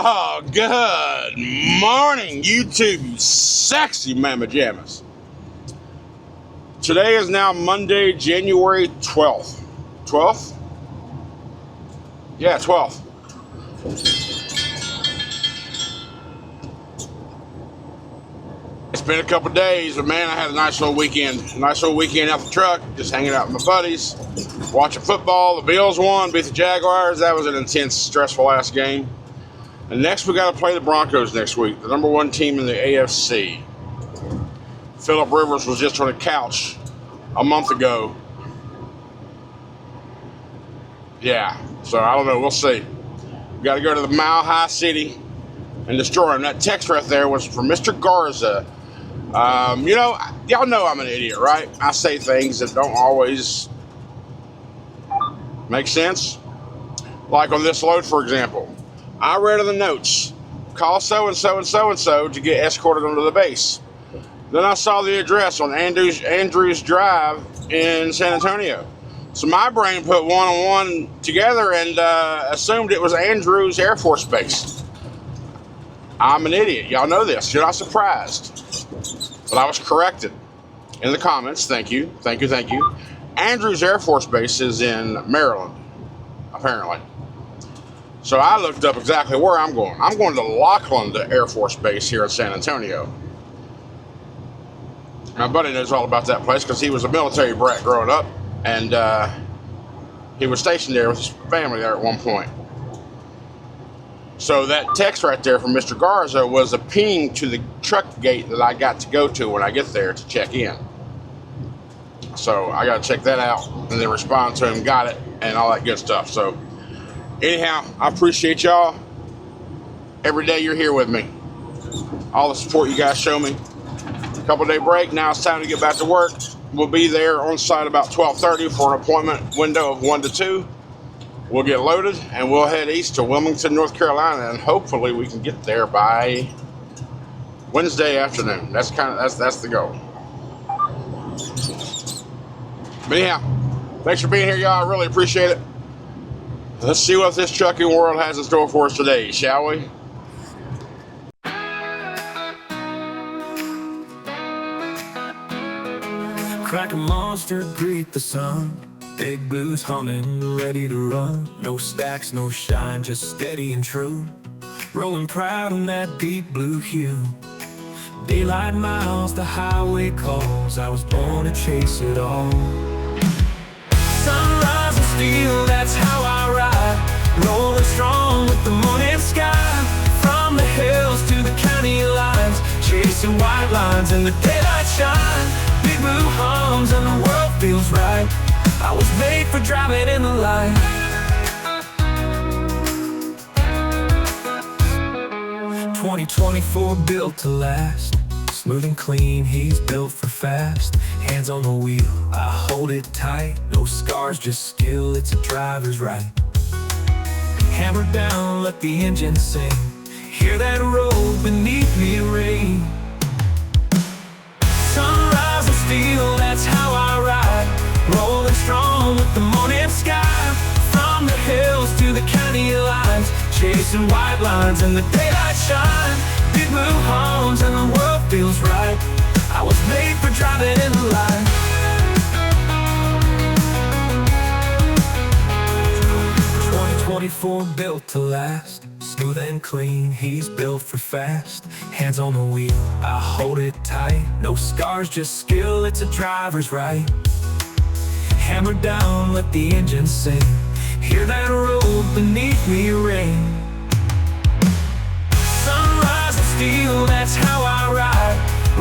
Oh, good morning, YouTube, you sexy mamma jammas. Today is now Monday, January 12th. 12th? Yeah, 12th. It's been a couple days, but man, I had a nice little weekend. A nice little weekend out the truck, just hanging out with my buddies, watching football. The Bills won, beat the Jaguars. That was an intense, stressful ass game. And next we got to play the Broncos next week, the number one team in the AFC. Phillip Rivers was just on the couch a month ago. Yeah, so I don't know. We'll see. We got to go to the Mile High City and destroy him. That text right there was from Mr. Garza. Y'all know I'm an idiot, right? I say things that don't always make sense. Like on this load, for example. I read in the notes, call so-and-so and so-and-so to get escorted onto the base. Then I saw the address on Andrews Drive in San Antonio. So my brain put one on one together and assumed it was Andrews Air Force Base. I'm an idiot. Y'all know this. You're not surprised. But I was corrected in the comments. Thank you. Thank you. Thank you. Andrews Air Force Base is in Maryland, apparently. So I looked up exactly where I'm going. I'm going to Laughlin Air Force Base here in San Antonio. My buddy knows all about that place because he was a military brat growing up, and he was stationed there with his family there at one point. So that text right there from Mr. Garza was a ping to the truck gate that I got to go to when I get there to check in. So I got to check that out and then respond to him, got it, and all that good stuff. So anyhow, I appreciate y'all. Every day you're here with me. All the support you guys show me. Couple day break. Now it's time to get back to work. We'll be there on site about 12:30 for an appointment window of 1 to 2. We'll get loaded and we'll head east to Wilmington, North Carolina, and hopefully we can get there by Wednesday afternoon. That's the goal. But anyhow, thanks for being here, y'all. I really appreciate it. Let's see what this trucking world has in store for us today, shall we? Crack a monster, greet the sun. Big blues humming, ready to run. No stacks, no shine, just steady and true. Rolling proud in that deep blue hue. Daylight miles, the highway calls. I was born to chase it all. Sunrise and steel, that's how I ride. Rolling strong with the morning sky. From the hills to the county lines, chasing white lines in the daylight shine. Big blue hums and the world feels right. I was made for driving in the light. 2024 built to last. Smooth and clean, he's built for fast. Hands on the wheel, I hold it tight. No scars, just skill, it's a driver's right. Hammer down, let the engine sing. Hear that road beneath me ring. Sunrise and steel, that's how I ride. Rolling strong with the morning sky. From the hills to the county lines, chasing white lines in the daylight shine. Big blue homes and the world feels right. I was made for driving in the light. 2024 built to last. Smooth and clean, he's built for fast. Hands on the wheel, I hold it tight. No scars, just skill, it's a driver's right. Hammer down, let the engine sing. Hear that road beneath me ring. Sunrise and steel, that's how I ride.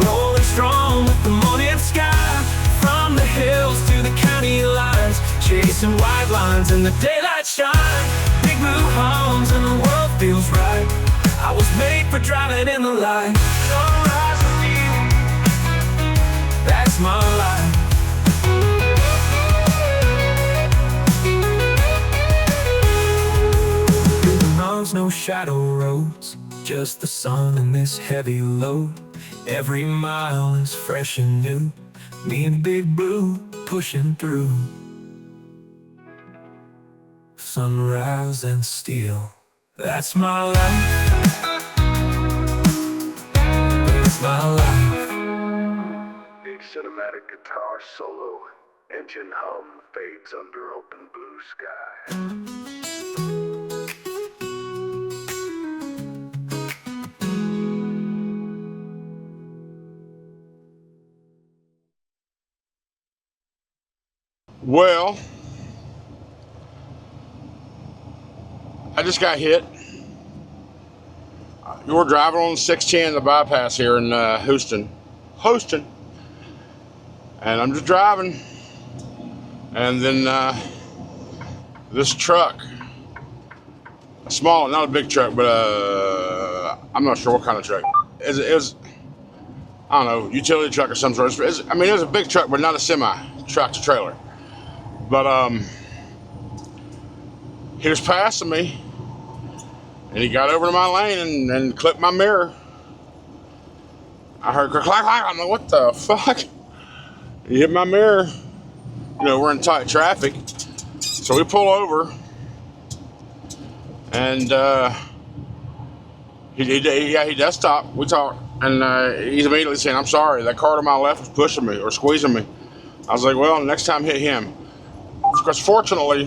Rolling strong with the morning sky. From the hills to the county lines, chasing white lines in the daylight shine. Big blue homes and the world feels right. I was made for driving in the light. Sunrise and steel, that's my life. No shadow roads, just the sun and this heavy load. Every mile is fresh and new. Me and Big Blue pushing through. Sunrise and steel, that's my life. changed my life. A cinematic guitar solo, engine hum fades under open blue sky. Well, I just got hit. You were driving on 610, the bypass here in Houston, and I'm just driving, and then this truck, a small, not a big truck, but I'm not sure what kind of truck. It was, I don't know, utility truck or some sort. I mean, it was a big truck, but not a semi tractor trailer. But he was passing me, and he got over to my lane and clipped my mirror. I heard clack, clack, clack. I'm like, what the fuck? He hit my mirror. You know, we're in tight traffic. So we pull over, and he does stop. We talk, and he's immediately saying, I'm sorry, that car to my left was pushing me or squeezing me. I was like, well, next time hit him. Because fortunately,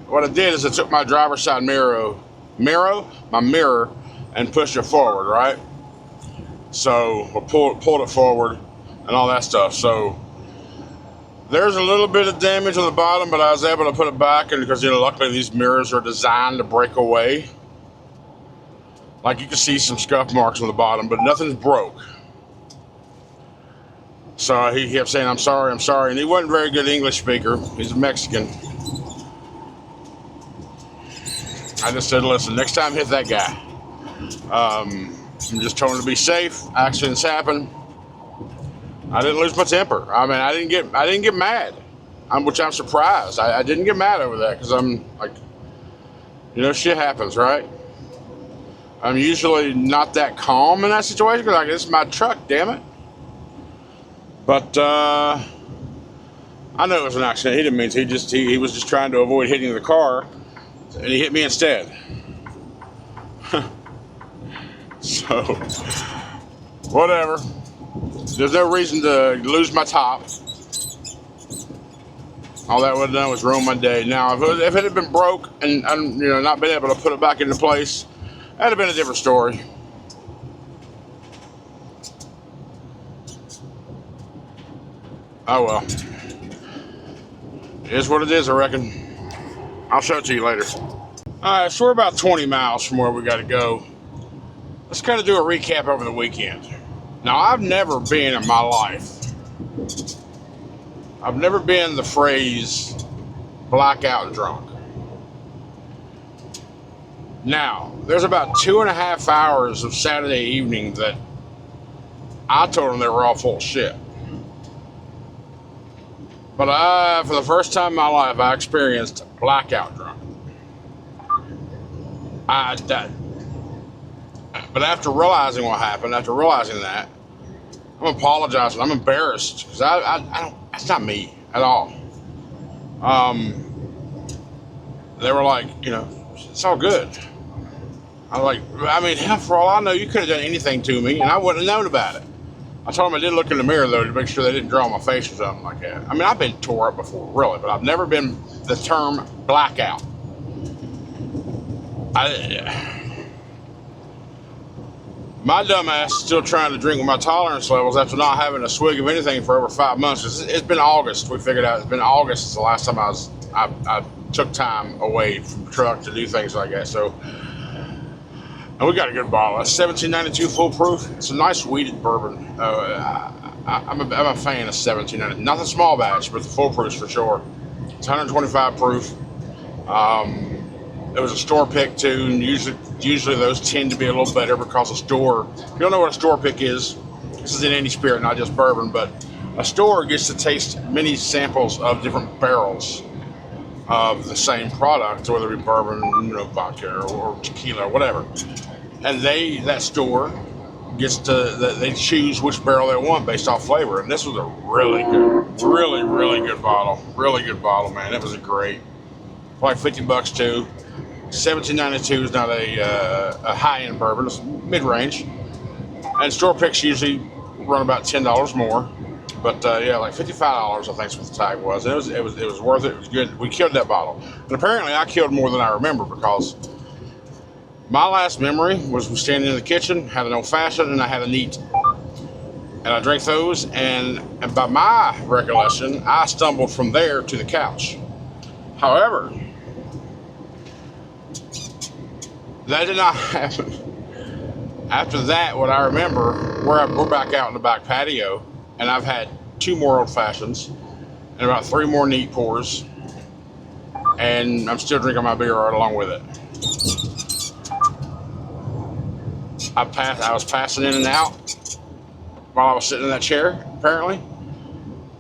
what I did is I took my driver's side mirror, and pushed it forward, right? So I pulled it forward and all that stuff. So there's a little bit of damage on the bottom, but I was able to put it back, and because, you know, luckily these mirrors are designed to break away. Like, you can see some scuff marks on the bottom, but nothing's broke. So he kept saying, I'm sorry, and he wasn't a very good English speaker. He's a Mexican. I just said, listen, next time hit that guy. I'm just told him to be safe. Accidents happen. I didn't lose my temper. I mean, I didn't get mad, which I'm surprised. I didn't get mad over that, because I'm like, you know, shit happens, right? I'm usually not that calm in that situation, because, like, this is my truck, damn it. But I know it was an accident. He didn't mean to. He was just trying to avoid hitting the car, and he hit me instead. So, whatever. There's no reason to lose my top. All that would have done was ruin my day. Now, if it had been broke and you know, not been able to put it back into place, that'd have been a different story. Oh well. It is what it is, I reckon. I'll show it to you later. Alright, so we're about 20 miles from where we gotta go. Let's kind of do a recap over the weekend. Now, I've never been in my life, I've never been the phrase blackout drunk. Now, there's about 2.5 hours of Saturday evening that I told them they were all full of shit. But for the first time in my life, I experienced blackout drunk. But after realizing what happened, after realizing that, I'm apologizing. I'm embarrassed, because I don't. That's not me at all. They were like, you know, it's all good. I was like, I mean, hell, for all I know, you could have done anything to me, and I wouldn't have known about it. I told them I did look in the mirror, though, to make sure they didn't draw my face or something like that. I mean, I've been tore up before, really, but I've never been the term blackout. My dumbass is still trying to drink with my tolerance levels after not having a swig of anything for over 5 months. It's been August. We figured out it's been August since the last time I took time away from the truck to do things like that. So, and we got a good bottle. It's 1792 full proof. It's a nice weeded bourbon. I'm a fan of 1792. Not the small batch, but the full proofs for sure. It's 125 proof. It was a store pick too, and usually those tend to be a little better because a store, if you don't know what a store pick is, this is in any spirit, not just bourbon, but a store gets to taste many samples of different barrels of the same product, whether it be bourbon, you know, vodka or tequila or whatever. And that store gets to, they choose which barrel they want based off flavor. And this was a really good bottle. Really good bottle, man. It was great. Like $50 too. 1792 is not a high-end bourbon. It's mid-range. And store picks usually run about $10 more. But yeah, like $55, I think is what the tag was. And it was worth it. It was good. We killed that bottle. And apparently I killed more than I remember, because my last memory was standing in the kitchen, had an old fashioned, and I had a neat. And I drank those, and by my recollection, I stumbled from there to the couch. However, that did not happen. After that, what I remember, we're back out in the back patio, and I've had 2 more old fashions and about 3 more neat pours, and I'm still drinking my beer right along with it. I was passing in and out while I was sitting in that chair, apparently,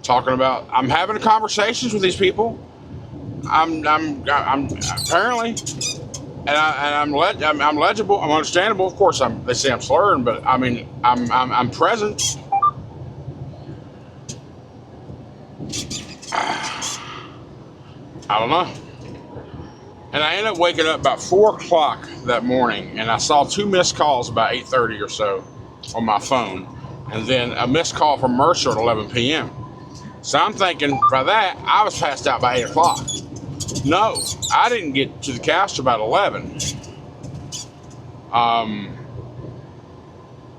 talking about, I'm having conversations with these people. I'm apparently, and I'm legible. I'm understandable. Of course, they say I'm slurring, but I mean, I'm present. I don't know. And I ended up waking up about 4 o'clock that morning, and I saw 2 missed calls about 8:30 or so on my phone, and then a missed call from Mercer at 11 p.m. So I'm thinking, by that, I was passed out by 8 o'clock. No, I didn't get to the couch till about 11.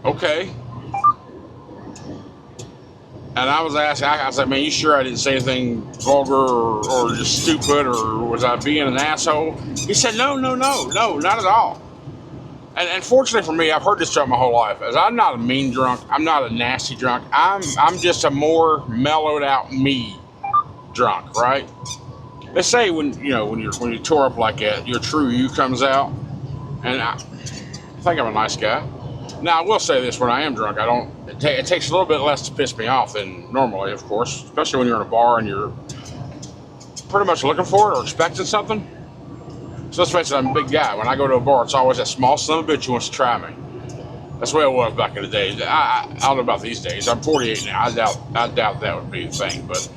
Okay. And I was asking, I was like, man, you sure I didn't say anything vulgar or just stupid, or was I being an asshole? He said, no, not at all. And fortunately for me, I've heard this joke my whole life, as I'm not a mean drunk, I'm not a nasty drunk, I'm just a more mellowed out me drunk, right? They say when you tore up like that, your true you comes out, and I think I'm a nice guy. Now I will say this: when I am drunk, it takes a little bit less to piss me off than normally, of course, especially when you're in a bar and you're pretty much looking for it or expecting something. So let's face it, I'm a big guy. When I go to a bar, it's always that small son of a bitch who wants to try me. That's the way it was back in the day. I don't know about these days. I'm 48 now. I doubt that would be the thing, but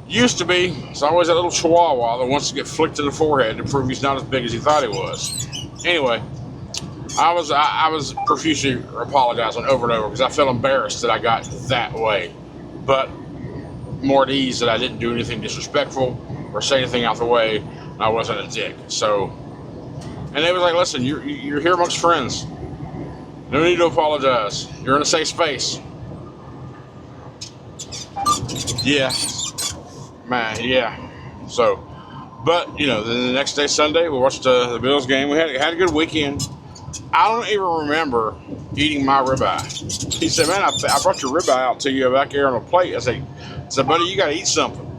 used to be. It's always that little chihuahua that wants to get flicked in the forehead to prove he's not as big as he thought he was. Anyway, I was profusely apologizing over and over because I felt embarrassed that I got that way, but more at ease that I didn't do anything disrespectful or say anything out the way, and I wasn't a dick. So, and they was like, listen, you're here amongst friends. No need to apologize. You're in a safe space. Yeah. Man, yeah. So, but, then the next day, Sunday, we watched the Bills game. We had a good weekend. I don't even remember eating my ribeye. He said, man, I brought your ribeye out to you back here on a plate. I said, buddy, you got to eat something.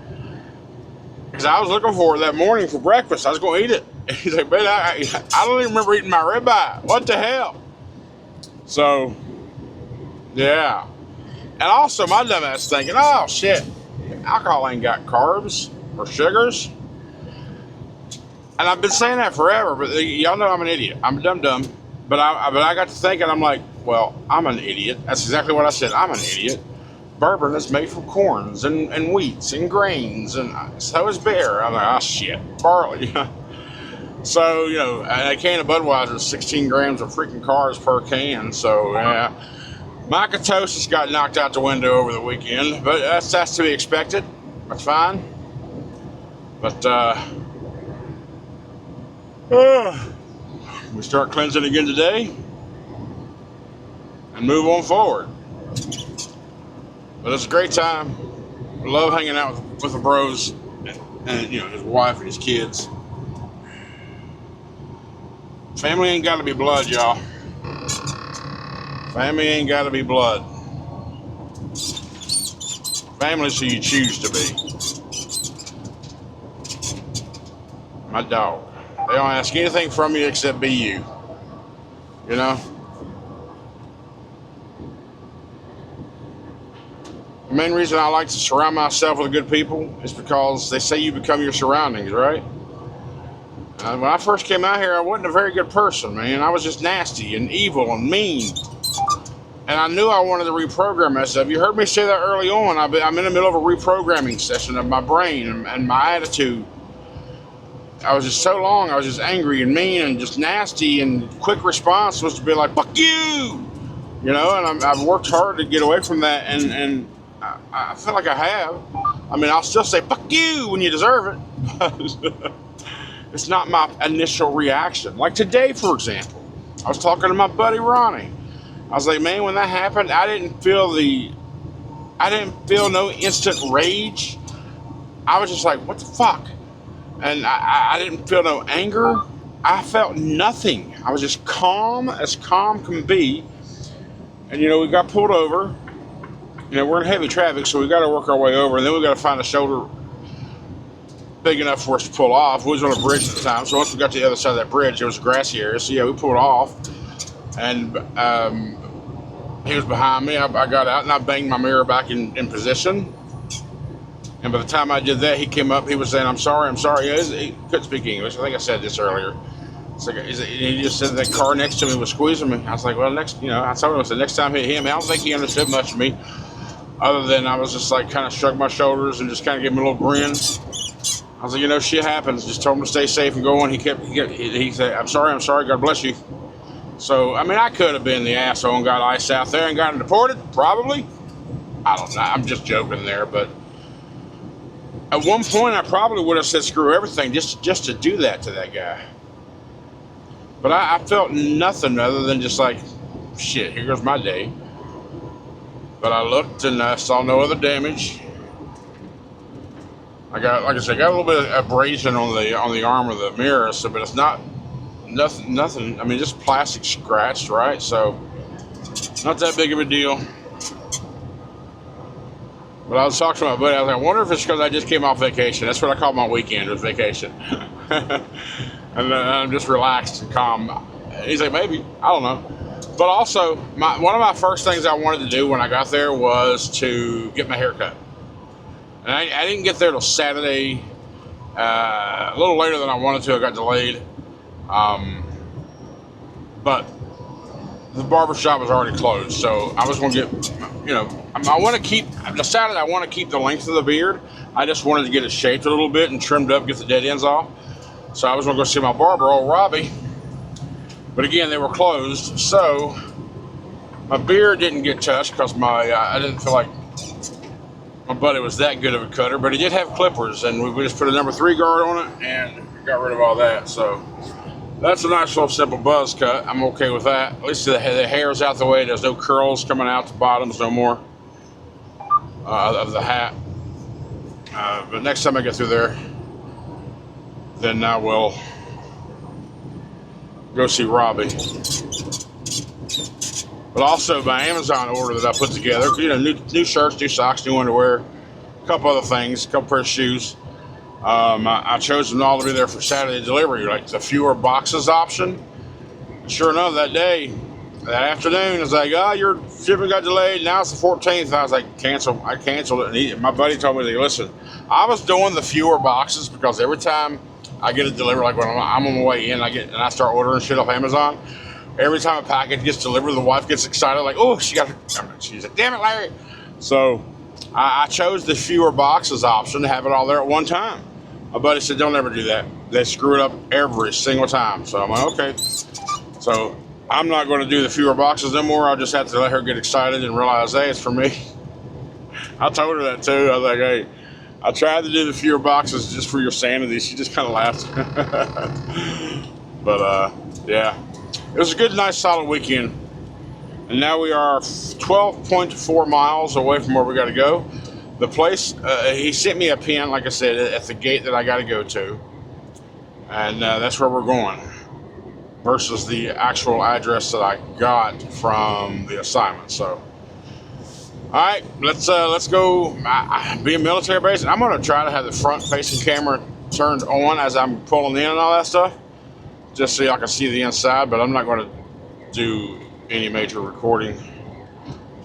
Because I was looking for it that morning for breakfast. I was going to eat it. He's like, man, I don't even remember eating my ribeye. What the hell? So, yeah. And also, my dumb ass thinking, oh, shit, alcohol ain't got carbs or sugars. And I've been saying that forever, but y'all know I'm an idiot. I'm dumb. But I got to thinking, I'm like, well, I'm an idiot. That's exactly what I said. I'm an idiot. Bourbon is made from corns and wheats and grains, and so is beer. I'm like, oh, shit, barley. So, a can of Budweiser is 16 grams of freaking carbs per can. So, yeah. My ketosis got knocked out the window over the weekend, but that's to be expected. That's fine. But, we start cleansing again today and move on forward. But it's a great time. I love hanging out with the bros and his wife and his kids. Family ain't got to be blood, y'all. Family ain't got to be blood. Family's who you choose to be. My dog. They don't ask anything from you except be you. The main reason I like to surround myself with good people is because they say you become your surroundings, right? When I first came out here, I wasn't a very good person, man. I was just nasty and evil and mean. And I knew I wanted to reprogram myself. You heard me say that early on. I'm in the middle of a reprogramming session of my brain and my attitude. just so long. I was just angry and mean and just nasty. And quick response was to be like, "Fuck you," you know. And I've worked hard to get away from that, and I feel like I have. I mean, I'll still say "fuck you" when you deserve it. It's not my initial reaction. Like today, for example, I was talking to my buddy Ronnie. I was like, man, when that happened, I didn't feel no instant rage. I was just like, what the fuck? And I didn't feel no anger. I felt nothing. I was just calm as calm can be. And, you know, we got pulled over. You know, we're in heavy traffic, so we got to work our way over. And then we got to find a shoulder big enough for us to pull off. We was on a bridge at the time. So once we got to the other side of that bridge, it was a grassy area. So, yeah, we pulled off. And he was behind me. I got out and I banged my mirror back in position. And by the time I did that, he came up. He was saying, I'm sorry. He couldn't speak English. I think I said this earlier. It's like, he just said that car next to me was squeezing me. I was like, well, I told him, I said, next time hit him. I don't think he understood much of me. Other than I was just like, kind of shrugged my shoulders and just kind of gave him a little grin. I was like, you know, shit happens. Just told him to stay safe and go on. He said, I'm sorry. God bless you. So, I mean, I could have been the asshole and got iced out there and gotten deported. Probably. I don't know. I'm just joking there, but at one point, I probably would have said screw everything just to do that to that guy. But I felt nothing other than just like, shit, here goes my day. But I looked and I saw no other damage. I got a little bit of abrasion on the arm of the mirror, so but it's nothing. I mean, just plastic scratched, right? So not that big of a deal. But I was talking to my buddy. I was like, I wonder if it's because I just came off vacation. That's what I call my weekend, was vacation. And I'm just relaxed and calm. He's like, maybe. I don't know. But also, one of my first things I wanted to do when I got there was to get my hair cut. And I didn't get there till Saturday. A little later than I wanted to. I got delayed. But the barbershop was already closed, so I was going to get, you know, I decided I want to keep the length of the beard. I just wanted to get it shaped a little bit and trimmed up, get the dead ends off. So I was going to go see my barber, old Robbie. But again, they were closed, so my beard didn't get touched because I didn't feel like my buddy was that good of a cutter, but he did have clippers, and we just put a number 3 guard on it and got rid of all that. So that's a nice little simple buzz cut. I'm okay with that. At least the hair's out the way. There's no curls coming out the bottoms no more of the hat. But next time I get through there, then I will go see Robbie. But also my Amazon order that I put together, you know, new shirts, new socks, new underwear, a couple other things, a couple pair of shoes. I chose them all to be there for Saturday delivery, like the fewer boxes option. Sure enough, that afternoon, I was like, oh, your shipping got delayed. Now it's the 14th. I was like, cancel. I canceled it. And my buddy told me, listen, I was doing the fewer boxes because every time I get it delivered, like when I'm on my way in, I start ordering shit off Amazon. Every time a package gets delivered, the wife gets excited, like, oh, she's like, damn it, Larry. So I chose the fewer boxes option to have it all there at one time. My buddy said, don't ever do that. They screw it up every single time. So I'm like, okay. So I'm not going to do the fewer boxes no more. I'll just have to let her get excited and realize, hey, it's for me. I told her that too. I was like, hey, I tried to do the fewer boxes just for your sanity. She just kind of laughed. But yeah, it was a good, nice, solid weekend. And now we are 12.4 miles away from where we got to go. The place, he sent me a pin, like I said, at the gate that I got to go to. And that's where we're going. Versus the actual address that I got from the assignment. So, all right, let's go. Be a military base. I'm going to try to have the front-facing camera turned on as I'm pulling in and all that stuff, just so y'all can see the inside. But I'm not going to do any major recording,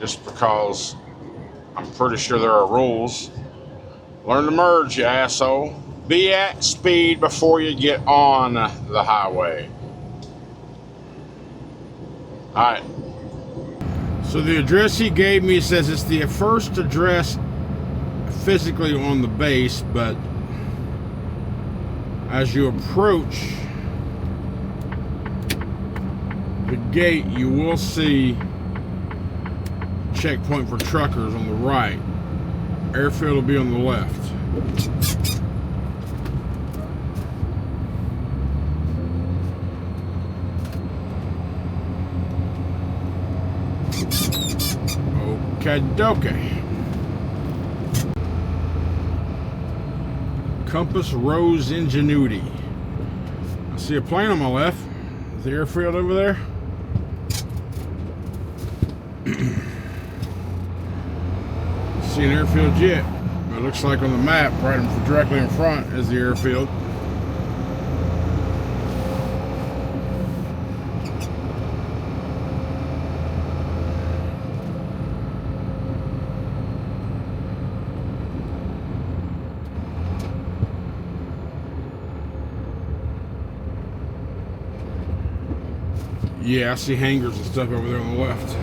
just because I'm pretty sure there are rules. Learn to merge, you asshole. Be at speed before you get on the highway. Alright. So the address he gave me says it's the first address physically on the base, but as you approach the gate, you will see checkpoint for truckers on the right. Airfield will be on the left. Okie-dokie. Compass Rose Ingenuity. I see a plane on my left. Is the airfield over there? See an airfield yet? It looks like on the map, right directly in front is the airfield. Yeah, I see hangars and stuff over there on the left.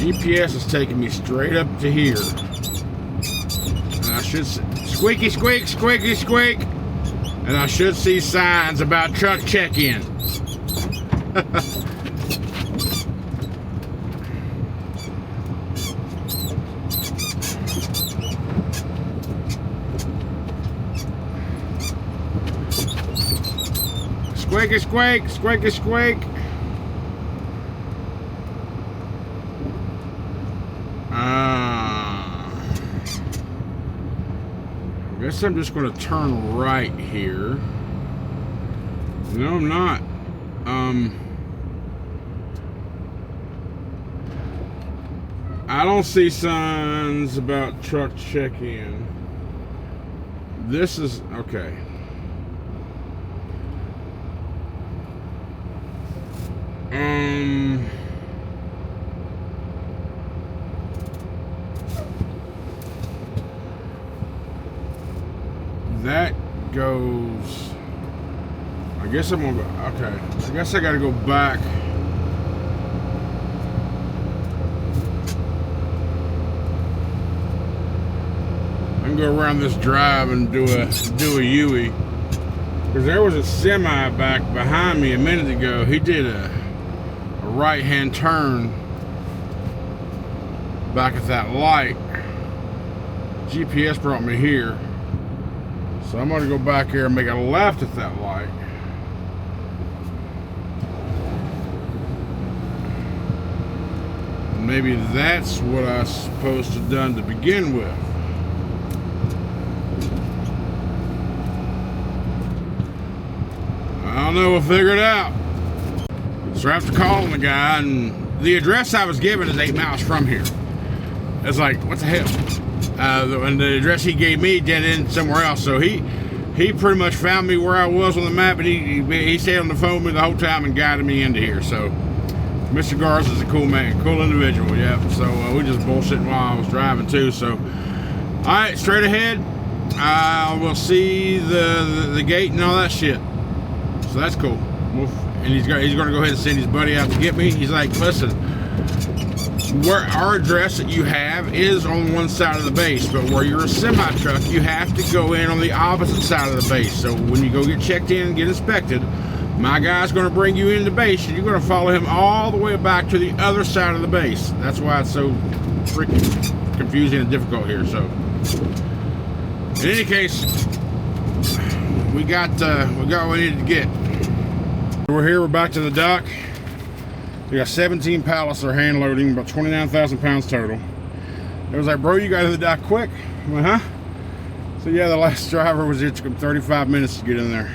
GPS is taking me straight up to here. And I should see, squeaky squeak, squeaky squeak. And I should see signs about truck check-in. Squeaky squeak, squeaky squeak. I guess I'm just going to turn right here. No, I'm not. I don't see signs about truck check-in. This is okay. That goes. I guess I'm gonna go. Okay. I guess I gotta go back. I can go around this drive and do a U-ey. Because there was a semi back behind me a minute ago. He did a right-hand turn back at that light. GPS brought me here. So I'm going to go back here and make a left at that light. Maybe that's what I was supposed to have done to begin with. I don't know, we'll figure it out. So after calling the guy, and the address I was given is 8 miles from here. It's like, what the hell? And the address he gave me dead end somewhere else. So he pretty much found me where I was on the map, and he stayed on the phone with me the whole time and guided me into here. So Mr. Garza is a cool man, cool individual. Yeah. So we just bullshitting while I was driving too. So all right, straight ahead. We'll see the gate and all that shit. So that's cool. And he's going to go ahead and send his buddy out to get me. He's like, listen, where our address that you have is on one side of the base, but where you're a semi truck, you have to go in on the opposite side of the base. So when you go get checked in and get inspected, my guy's going to bring you into base, and you're going to follow him all the way back to the other side of the base. That's why it's so freaking confusing and difficult here. So in any case, we got what we needed to get. We're here. We're back to the dock. We got 17 pallets that are hand loading, about 29,000 pounds total. It was like, bro, you got to the dock quick. I went, huh? So yeah, the last driver was here. It took him 35 minutes to get in there.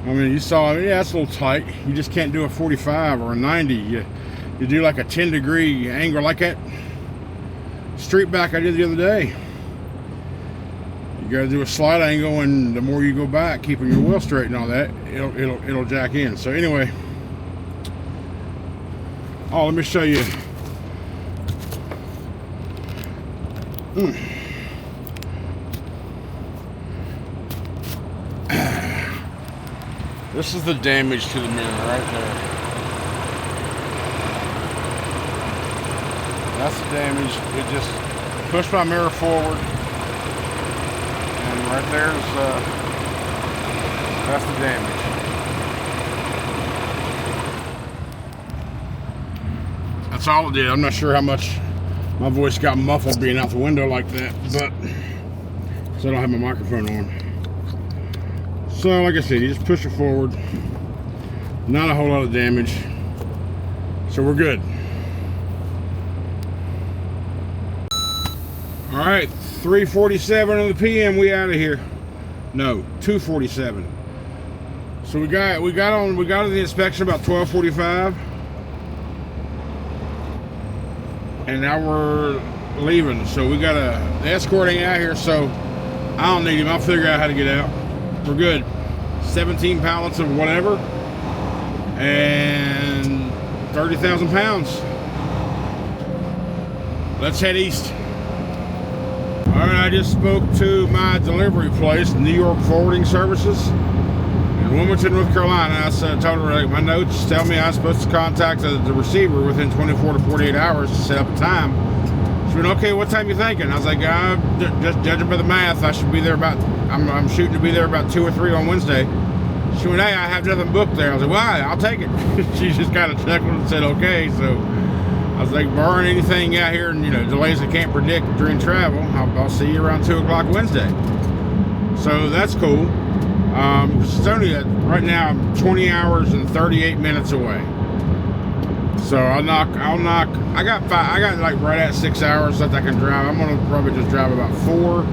I mean, you saw, yeah, it's a little tight. You just can't do a 45 or a 90. You do like a 10-degree angle like that street back I did the other day. You got to do a slight angle, and the more you go back, keeping your wheel straight and all that, it'll jack in. So anyway, oh, let me show you. This is the damage to the mirror right there. That's the damage. It just pushed my mirror forward, and right there's that's the damage. That's all it did. I'm not sure how much my voice got muffled being out the window like that, but because I don't have my microphone on. So like I said, you just push it forward. Not a whole lot of damage. So we're good. All right, 3:47 of the PM, we out of here. No, 2:47. So we got to the inspection about 12:45. And now we're leaving. So we got the escort ain't out here, so I don't need him. I'll figure out how to get out. We're good. 17 pallets of whatever and 30,000 pounds. Let's head east. All right, I just spoke to my delivery place, New York Forwarding Services in Wilmington, North Carolina. I told her, like, my notes tell me I'm supposed to contact the receiver within 24 to 48 hours to set up a time. She went, okay, what time you thinking? I was like, just judging by the math, I should be there about, I'm shooting to be there about 2 or 3 on Wednesday. She went, hey, I have nothing booked there. I was like, why? I'll take it. She just kind of chuckled and said, okay. So I was like, barring anything out here and, delays I can't predict during travel, I'll see you around 2 o'clock Wednesday. So that's cool. It's only right now I'm 20 hours and 38 minutes away. So I'll knock. I got like right at 6 hours that I can drive. I'm gonna probably just drive about 4,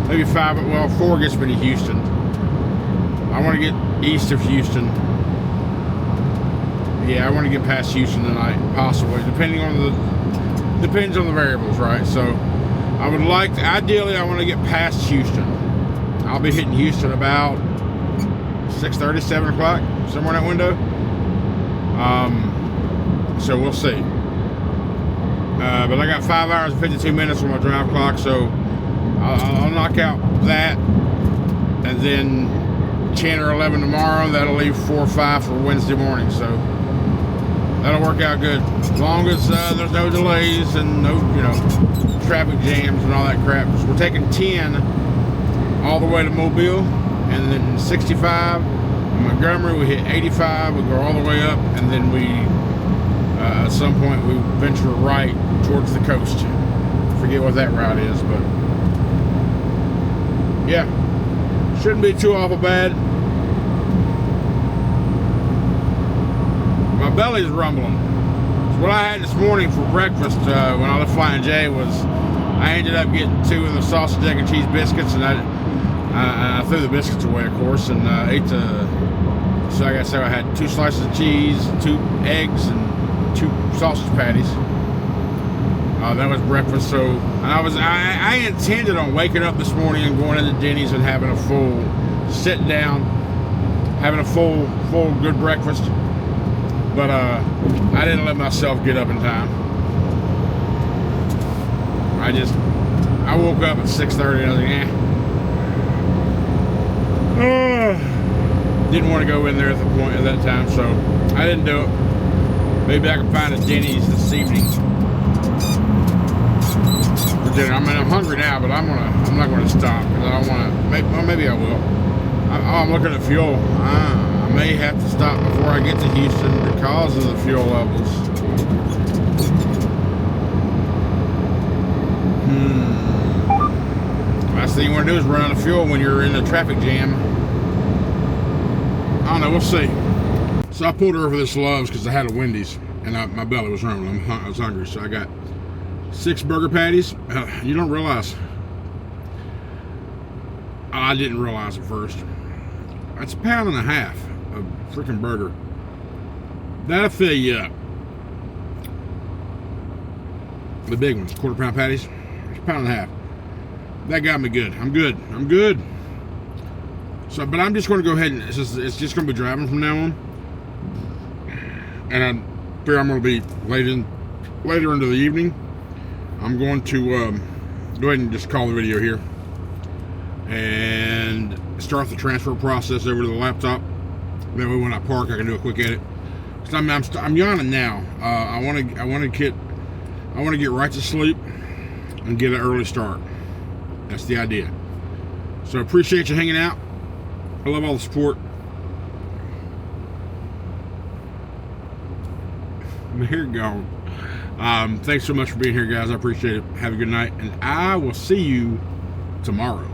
maybe 5. Well, 4 gets me to Houston. I want to get east of Houston. Yeah, I want to get past Houston tonight, possibly, depends on the variables, right? So I would like to, ideally, I want to get past Houston. I'll be hitting Houston about 6:30, 7 o'clock, somewhere in that window. So we'll see. But I got 5 hours and 52 minutes on my drive clock, so I'll knock out that, and then 10 or 11 tomorrow. That'll leave 4 or 5 for Wednesday morning. So that'll work out good, as long as there's no delays and no, traffic jams and all that crap. So we're taking 10 all the way to Mobile, and then 65 Montgomery. We hit 85. We go all the way up, and then we at some point we venture right towards the coast. Forget what that route is, but yeah, shouldn't be too awful bad. My belly's rumbling. So what I had this morning for breakfast when I left Flying J was I ended up getting 2 of the sausage, egg, and cheese biscuits, and I threw the biscuits away, of course, and ate so like I said, I had 2 slices of cheese, 2 eggs, and 2 sausage patties. That was breakfast. So, and I intended on waking up this morning and going into Denny's and having a full sit down, having a full good breakfast. But I didn't let myself get up in time. I woke up at 6:30 and I was like, didn't want to go in there at that time, so I didn't do it. Maybe I can find a Denny's this evening for dinner. I mean, I'm hungry now, but I'm not gonna stop because I don't want to. Maybe I will. I'm looking at fuel. I may have to stop before I get to Houston because of the fuel levels. Last thing you want to do is run out of fuel when you're in a traffic jam. I don't know, we'll see. So I pulled over this Love's because I had a Wendy's and my belly was rumbling. I was hungry, so I got 6 burger patties. You don't realize. I didn't realize at first. That's a pound and a half of freaking burger. That'll fill you up. The big ones, quarter-pound patties. It's a pound and a half. That got me good. I'm good. So, but I'm just going to go ahead and it's just going to be driving from now on. And I'm going to be later into the evening. I'm going to go ahead and just call the video here and start the transfer process over to the laptop. That way, when I park, I can do a quick edit. Cause I'm yawning now. I want to get right to sleep and get an early start. That's the idea. So I appreciate you hanging out. I love all the support. Here you go. Thanks so much for being here, guys. I appreciate it. Have a good night, and I will see you tomorrow.